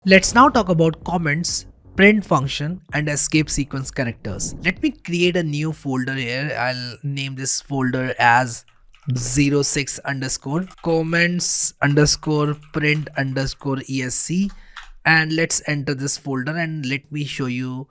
Let's now talk about comments, print function and escape sequence characters. Let me create a new folder here. I'll name this folder as 06 underscore comments underscore print underscore esc, and let's enter this folder and let me show you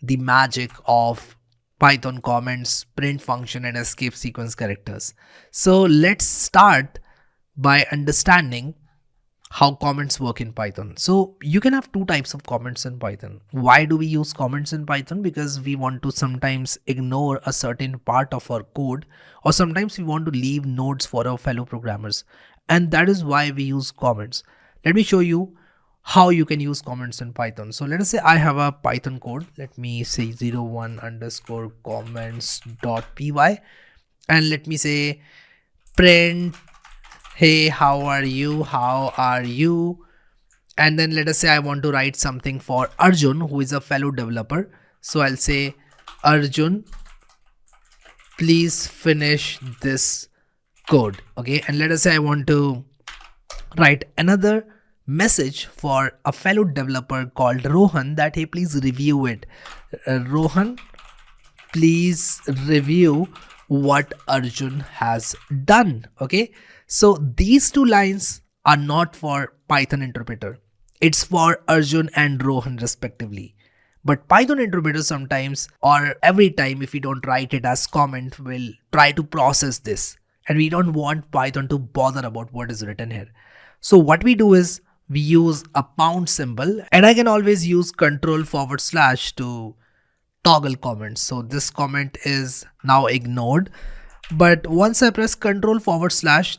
the magic of Python comments, print function and escape sequence characters. So let's start by understanding how comments work in Python. So you can have two types of comments in Python. Why do we use comments in Python? Because we want to sometimes ignore a certain part of our code, or sometimes we want to leave nodes for our fellow programmers. And that is why we use comments. Let me show you how you can use comments in Python. So let us say I have a Python code. Let me say 01 underscore comments dot py, and let me say print, hey, how are you, and then let us say I want to write something for Arjun, who is a fellow developer. So I'll say Arjun, please finish this code. Okay, and let us say I want to write another message for a fellow developer called Rohan, that hey, please review it. Rohan, please review what Arjun has done. Okay, so these two lines are not for Python interpreter. It's for Arjun and Rohan respectively. But Python interpreter sometimes, or every time, if we don't write it as comment, will try to process this. And we don't want Python to bother about what is written here. So what we do is we use a pound symbol, and I can always use control// to toggle comments. So this comment is now ignored. But once I press control//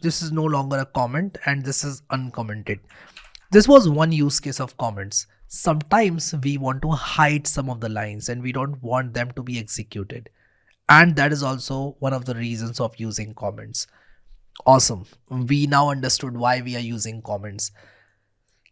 this is no longer a comment and this is uncommented. This was one use case of comments. Sometimes we want to hide some of the lines and we don't want them to be executed. And that is also one of the reasons of using comments. Awesome. We now understood why we are using comments.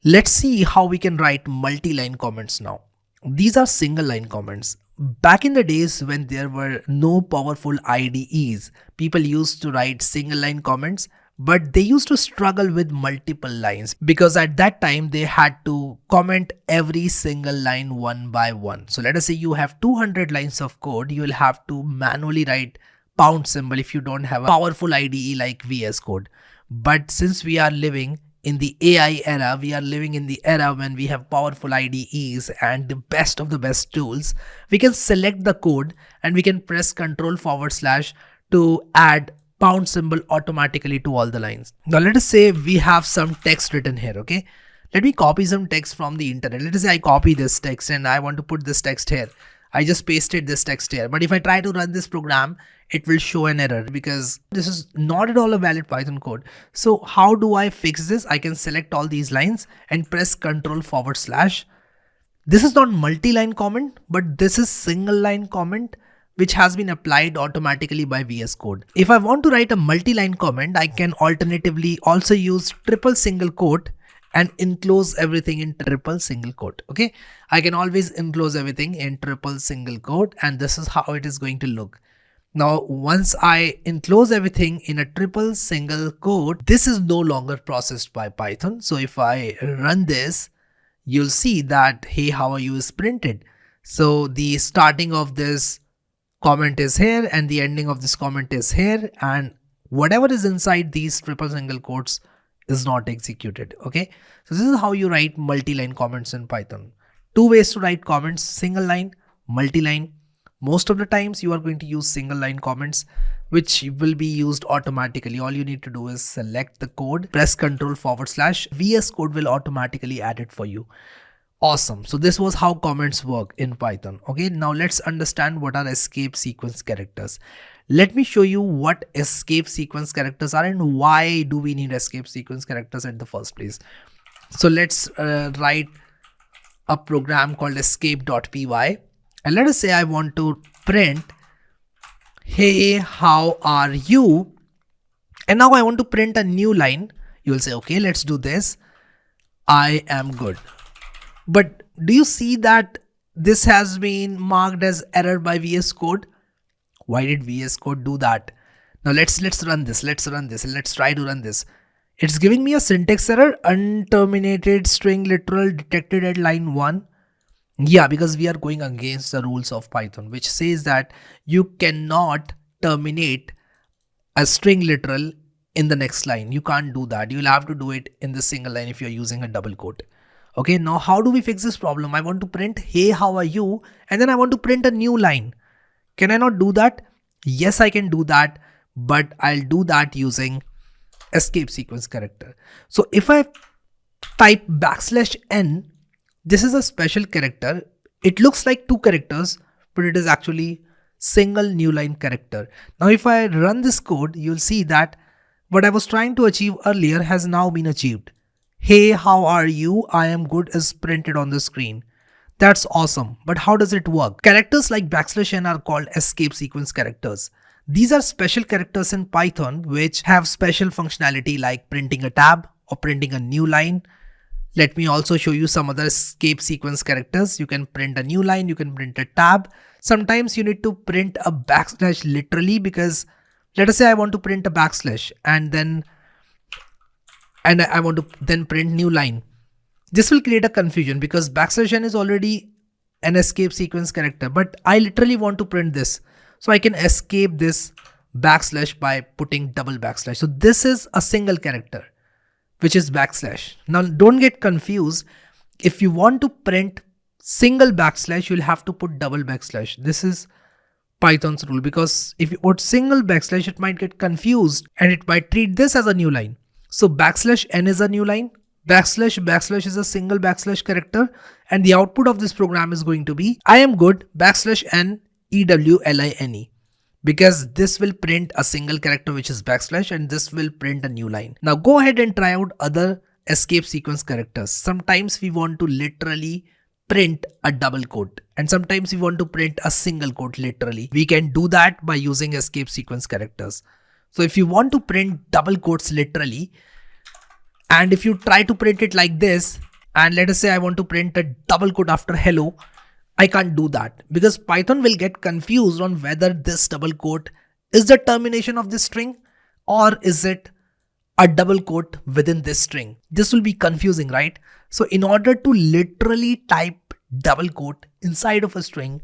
Let's see how we can write multi-line comments now. These are single line comments. Back in the days when there were no powerful IDEs, people used to write single line comments, but they used to struggle with multiple lines because at that time they had to comment every single line one by one. So let us say you have 200 lines of code, you will have to manually write pound symbol if you don't have a powerful IDE like VS Code. But since we are living in the AI era, we are living in the era when we have powerful IDEs and the best of the best tools. We can select the code and we can press control// to add pound symbol automatically to all the lines. Now let us say we have some text written here. Okay, let me copy some text from the internet. Let us say I copy this text and I want to put this text here. I just pasted this text here, but if I try to run this program, it will show an error because this is not at all a valid Python code. So how do I fix this? I can select all these lines and press control/. This is not multi-line comment, but this is single line comment which has been applied automatically by VS Code. If I want to write a multi-line comment, I can alternatively also use triple single quote and enclose everything in triple single quote. Okay, I can always enclose everything in triple single quote, and this is how it is going to look. Now, once I enclose everything in a triple single quote, this is no longer processed by Python. So if I run this, you'll see that hey, how are you is printed. So the starting of this comment is here and the ending of this comment is here, and whatever is inside these triple single quotes is not executed. Okay, so this is how you write multi-line comments in Python. Two ways to write comments: single line, multi-line. Most of the times you are going to use single line comments, which will be used automatically. All you need to do is select the code, press control/. VS Code will automatically add it for you. Awesome. So this was how comments work in Python. Okay, now let's understand what are escape sequence characters. Let me show you what escape sequence characters are and why do we need escape sequence characters in the first place. So let's write a program called escape.py, and let us say I want to print hey, how are you, and now I want to print a new line. You will say okay, let's do this. I am good. But do you see that this has been marked as error by VS Code? Why did VS Code do that? Now let's run this. Let's try to run this. It's giving me a syntax error, unterminated string literal detected at line 1. Yeah, because we are going against the rules of Python, which says that you cannot terminate a string literal in the next line. You can't do that. You'll have to do it in the single line if you're using a double quote. Okay, now how do we fix this problem? I want to print, hey, how are you? And then I want to print a new line. Can I not do that? Yes, I can do that, but I'll do that using escape sequence character. So if I type \n, this is a special character. It looks like two characters, but it is actually single new line character. Now if I run this code, you'll see that what I was trying to achieve earlier has now been achieved. Hey, how are you? I am good is printed on the screen. That's awesome. But how does it work? Characters like \n are called escape sequence characters. These are special characters in Python which have special functionality like printing a tab or printing a new line. Let me also show you some other escape sequence characters. You can print a new line, you can print a tab. Sometimes you need to print a \, literally, because let us say I want to print a \, and I want to then print new line. This will create a confusion because \n is already an escape sequence character, but I literally want to print this. So I can escape this \, by putting double \. So this is a single character, which is \. Now don't get confused. If you want to print single \, you'll have to put double \. This is Python's rule, because if you put single \, it might get confused and it might treat this as a new line. So \n is a new line, \/ is a single \/ character, and the output of this program is going to be I am good \n EWLINE, because this will print a single character which is \, and this will print a new line. Now go ahead and try out other escape sequence characters. Sometimes we want to literally print a double quote, and sometimes we want to print a single quote literally. We can do that by using escape sequence characters. So if you want to print double quotes literally, and if you try to print it like this, and let us say I want to print a double quote after hello, I can't do that because Python will get confused on whether this double quote is the termination of this string or is it a double quote within this string. This will be confusing, right? So in order to literally type double quote inside of a string,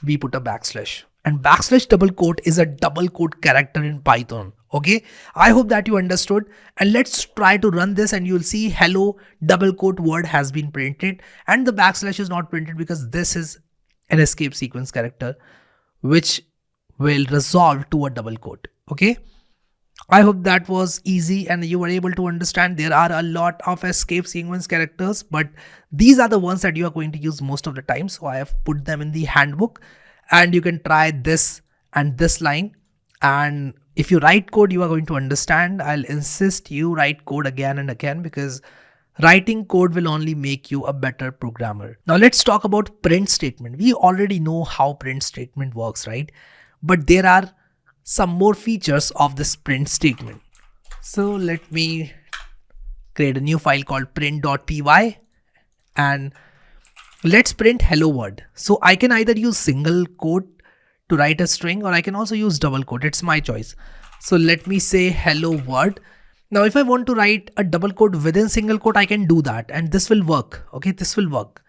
we put a \, and \, double quote is a double quote character in Python. Okay, I hope that you understood, and let's try to run this and you'll see hello double quote word has been printed and the \/ is not printed because this is an escape sequence character which will resolve to a double quote. Okay, I hope that was easy and you were able to understand. There are a lot of escape sequence characters, but these are the ones that you are going to use most of the time. So I have put them in the handbook and you can try this and this line. And if you write code, you are going to understand. I'll insist you write code again and again because writing code will only make you a better programmer. Now let's talk about print statement. We already know how print statement works, right? But there are some more features of this print statement. So let me create a new file called print.py and let's print hello world. So I can either use single quote to write a string or I can also use double quote. It's my choice. So let me say hello world. Now if I want to write a double quote within single quote, I can do that and this will work. Okay, this will work.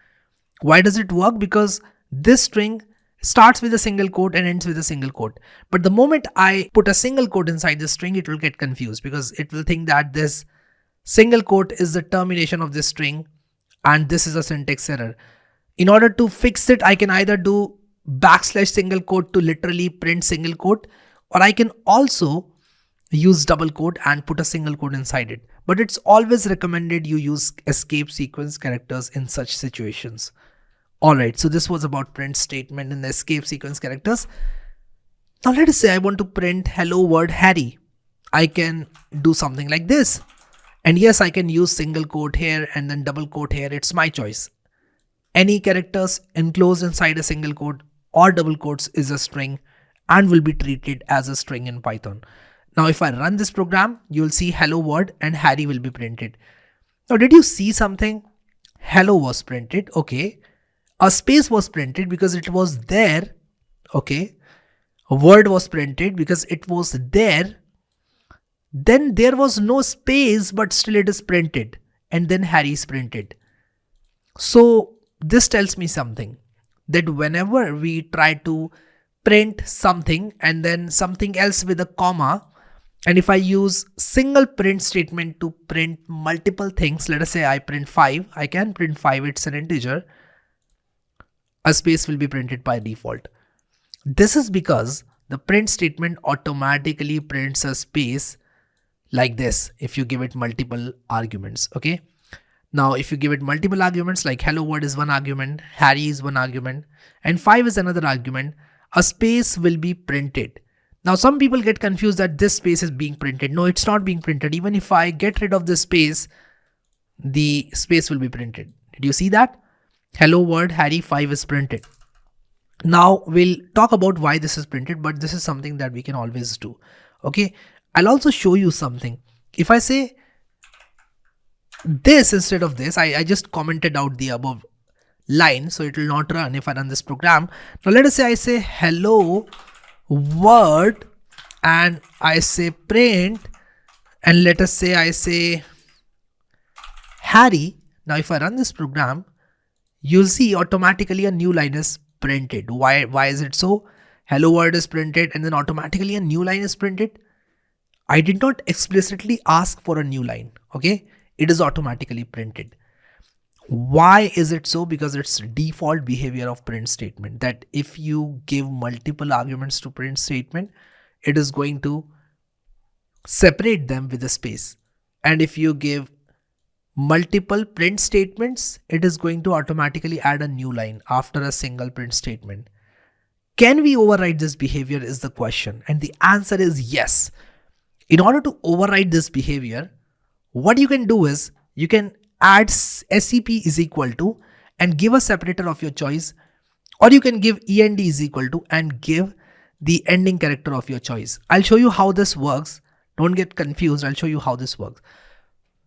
Why does it work? Because this string starts with a single quote and ends with a single quote. But the moment I put a single quote inside the string, it will get confused because it will think that this single quote is the termination of this string and this is a syntax error. In order to fix it, I can either do \/ single quote to literally print single quote, or I can also use double quote and put a single quote inside it. But it's always recommended you use escape sequence characters in such situations. Alright, so this was about print statement and the escape sequence characters. Now let us say I want to print hello world Harry. I can do something like this. And yes, I can use single quote here and then double quote here. It's my choice. Any characters enclosed inside a single quote or double quotes is a string and will be treated as a string in Python. Now if I run this program, you'll see hello world and Harry will be printed. Now did you see something? Hello was printed. Okay. A space was printed because it was there. Okay. A word was printed because it was there. Then there was no space, but still it is printed. And then Harry is printed. So this tells me something, that whenever we try to print something and then something else with a comma, and if I use single print statement to print multiple things, let us say I print 5, I can print 5, it's an integer, a space will be printed by default. This is because the print statement automatically prints a space like this if you give it multiple arguments. Okay. Now, if you give it multiple arguments, like hello world is one argument, Harry is one argument, and 5 is another argument, a space will be printed. Now, some people get confused that this space is being printed. No, it's not being printed. Even if I get rid of this space, the space will be printed. Did you see that? Hello world, Harry 5 is printed. Now, we'll talk about why this is printed, but this is something that we can always do. Okay. I'll also show you something. If I say this instead of this, I just commented out the above line, so it will not run if I run this program. Now let us say I say hello world and I say print, and let us say I say Harry. Now if I run this program, you'll see automatically a new line is printed. Why is it so? Hello world is printed and then automatically a new line is printed. I did not explicitly ask for a new line. Okay. It is automatically printed. Why is it so? Because it's default behavior of print statement, that if you give multiple arguments to print statement, it is going to separate them with a space. And if you give multiple print statements, it is going to automatically add a new line after a single print statement. Can we override this behavior is the question. And the answer is yes. In order to override this behavior, what you can do is you can add SEP is equal to and give a separator of your choice, or you can give END is equal to and give the ending character of your choice. I'll show you how this works. Don't get confused. I'll show you how this works.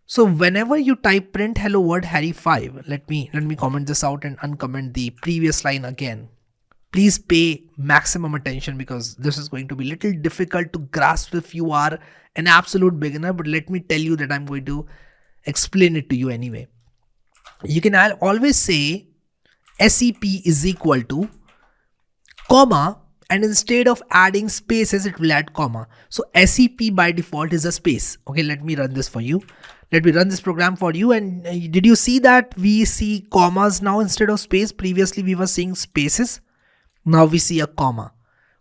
So whenever you type print hello world Harry 5, let me comment this out and uncomment the previous line again. Please pay maximum attention because this is going to be a little difficult to grasp if you are an absolute beginner, but let me tell you that I'm going to explain it to you anyway. You can always say SEP is equal to comma, and instead of adding spaces, it will add comma. So SEP by default is a space. Okay, let me run this for you. Let me run this program for you. And did you see that we see commas now instead of space? Previously, we were seeing spaces. Now we see a comma.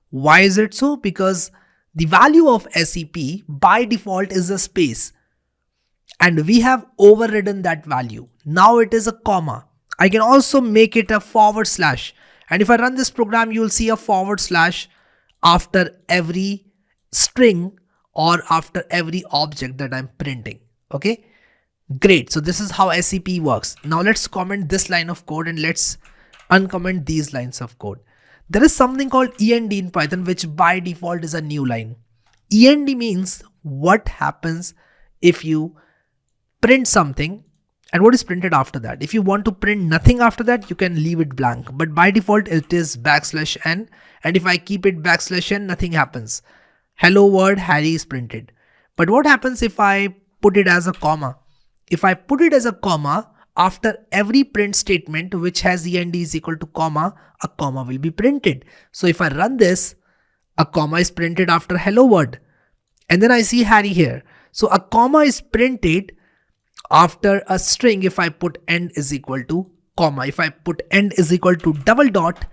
Why is it so? Because the value of SEP by default is a space, and we have overridden that value. Now it is a comma. I can also make it a forward slash. And if I run this program, you will see a forward slash after every string or after every object that I'm printing. Okay, great. So this is how SEP works. Now let's comment this line of code and let's uncomment these lines of code. There is something called END in Python, which by default is a new line. END means what happens if you print something and what is printed after that. If you want to print nothing after that, you can leave it blank. But by default, it is \n. And if I keep it \n, nothing happens. Hello world Harry is printed. But what happens if I put it as a comma? If I put it as a comma, after every print statement which has END is equal to comma, a comma will be printed. So if I run this, a comma is printed after hello world. And then I see Harry here. So a comma is printed after a string if I put end is equal to comma. If I put end is equal to double dot,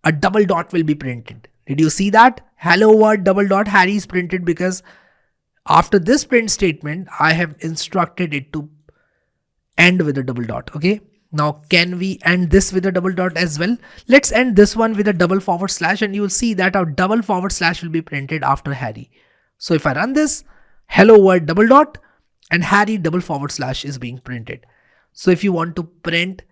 a double dot will be printed. Did you see that? Hello world double dot Harry is printed because after this print statement, I have instructed it to end with a double dot. Okay. Now, can we end this with a double dot as well? Let's end this one with a double forward slash, and you will see that our double forward slash will be printed after Harry. So if I run this, hello world double dot and Harry double forward slash is being printed. So if you want to print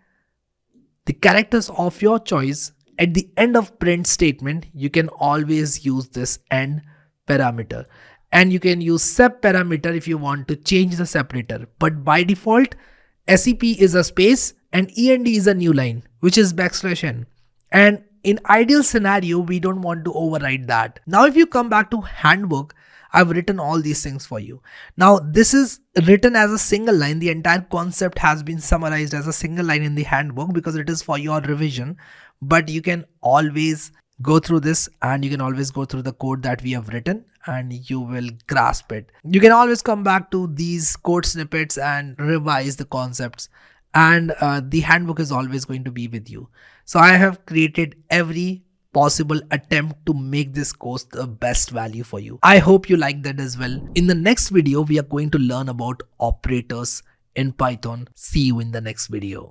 the characters of your choice at the end of print statement, you can always use this end parameter. And you can use sep parameter if you want to change the separator. But by default, SEP is a space and END is a new line, which is \n. And in ideal scenario, we don't want to override that. Now, if you come back to handbook, I've written all these things for you. Now this is written as a single line. The entire concept has been summarized as a single line in the handbook because it is for your revision, but you can always go through this and you can always go through the code that we have written and you will grasp it. You can always come back to these code snippets and revise the concepts, and the handbook is always going to be with you. So I have created every possible attempt to make this course the best value for you. I hope you like that as well. In the next video, we are going to learn about operators in Python. See you in the next video.